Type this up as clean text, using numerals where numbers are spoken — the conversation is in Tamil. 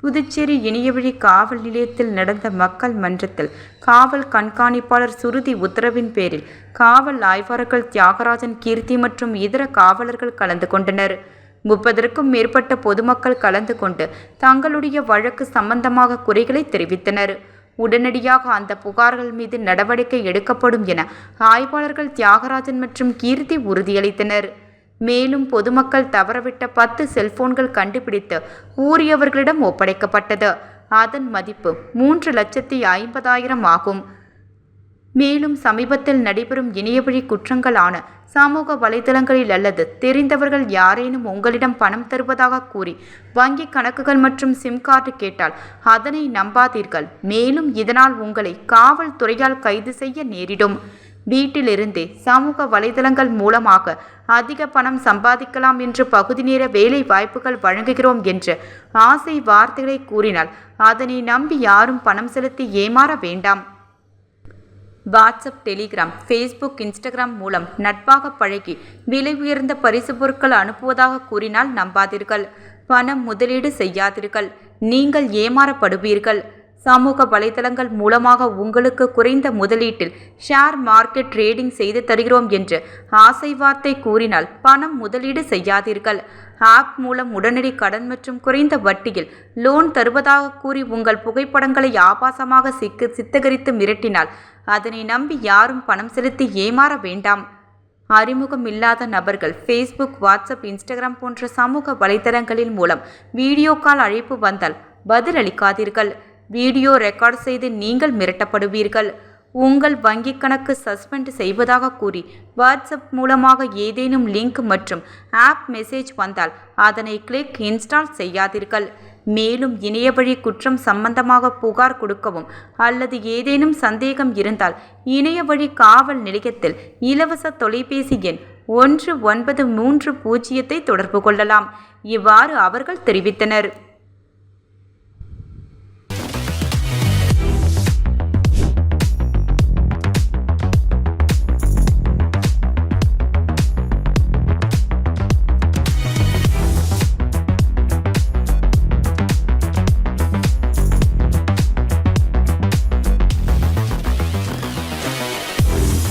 புதுச்சேரி இணையவழி காவல் நிலையத்தில் நடந்த மக்கள் மன்றத்தில் காவல் கண்காணிப்பாளர் சுருதி உத்தரவின் பேரில் காவல் ஆய்வாளர்கள் தியாகராஜன், கீர்த்தி மற்றும் இதர காவலர்கள் கலந்து கொண்டனர். 30க்கும் மேற்பட்ட பொதுமக்கள் கலந்து கொண்டு தங்களுடைய வழக்கு சம்பந்தமாக குறைகளை தெரிவித்தனர். உடனடியாக அந்த புகார்கள் மீது நடவடிக்கை எடுக்கப்படும் என ஆய்வாளர்கள் தியாகராஜன் மற்றும் கீர்த்தி உறுதியளித்தனர். மேலும் பொதுமக்கள் தவறவிட்ட 10 செல்போன்கள் கண்டுபிடித்து ஊரியவர்களிடம் ஒப்படைக்கப்பட்டது. அதன் மதிப்பு 3,50,000 ஆகும். மேலும் சமீபத்தில் நடைபெறும் இணையவழி குற்றங்களான சமூக வலைதளங்களில் அல்லது தெரிந்தவர்கள் யாரேனும் உங்களிடம் பணம் தருவதாக கூறி வங்கி கணக்குகள் மற்றும் சிம் கார்டு கேட்டால் அதனை நம்பாதீர்கள். மேலும் இதனால் உங்களை காவல்துறையால் கைது செய்ய நேரிடும். வீட்டிலிருந்தே சமூக வலைதளங்கள் மூலமாக அதிக பணம் சம்பாதிக்கலாம் என்று பகுதி நேர வேலை வாய்ப்புகள் வழங்குகிறோம் என்று ஆசை வார்த்தைகளை கூறினால் அதனை நம்பி யாரும் பணம் செலுத்தி ஏமாற வேண்டாம். வாட்ஸ்அப், டெலிகிராம், ஃபேஸ்புக், இன்ஸ்டாகிராம் மூலம் நட்பாக பழகி விலை உயர்ந்த பரிசு பொருட்கள் அனுப்புவதாக கூறினால் நம்பாதீர்கள். பணம் முதலீடு செய்யாதீர்கள், நீங்கள் ஏமாறப்படுவீர்கள். சமூக வலைதளங்கள் மூலமாக உங்களுக்கு குறைந்த முதலீட்டில் ஷேர் மார்க்கெட் ட்ரேடிங் செய்து தருகிறோம் என்று ஆசை வார்த்தை கூறினால் பணம் முதலீடு செய்யாதீர்கள். ஆப் மூலம் உடனடி கடன் மற்றும் குறைந்த வட்டியில் லோன் தருவதாக கூறி உங்கள் புகைப்படங்களை ஆபாசமாக சித்தரித்து மிரட்டினால் அதனை நம்பி யாரும் பணம் செலுத்தி ஏமாற வேண்டாம். அறிமுகம் இல்லாத நபர்கள் ஃபேஸ்புக், வாட்ஸ்அப், இன்ஸ்டாகிராம் போன்ற சமூக வலைதளங்களின் மூலம் வீடியோ கால் அழைப்பு வந்தால் பதிலளிக்காதீர்கள். வீடியோ ரெக்கார்ட் செய்து நீங்கள் மிரட்டப்படுவீர்கள். உங்கள் வங்கிக் கணக்கு சஸ்பெண்ட் செய்வதாக கூறி வாட்ஸ்அப் மூலமாக ஏதேனும் லிங்க் மற்றும் ஆப் மெசேஜ் வந்தால் அதனை கிளிக், இன்ஸ்டால் செய்யாதீர்கள். மேலும் இணையவழி குற்றம் சம்பந்தமாக புகார் கொடுக்கவும் அல்லது ஏதேனும் சந்தேகம் இருந்தால் இணையவழி காவல் நிலையத்தில் இலவச தொலைபேசி எண் 1930 தொடர்பு கொள்ளலாம். இவ்வாறு அவர்கள் தெரிவித்தனர்.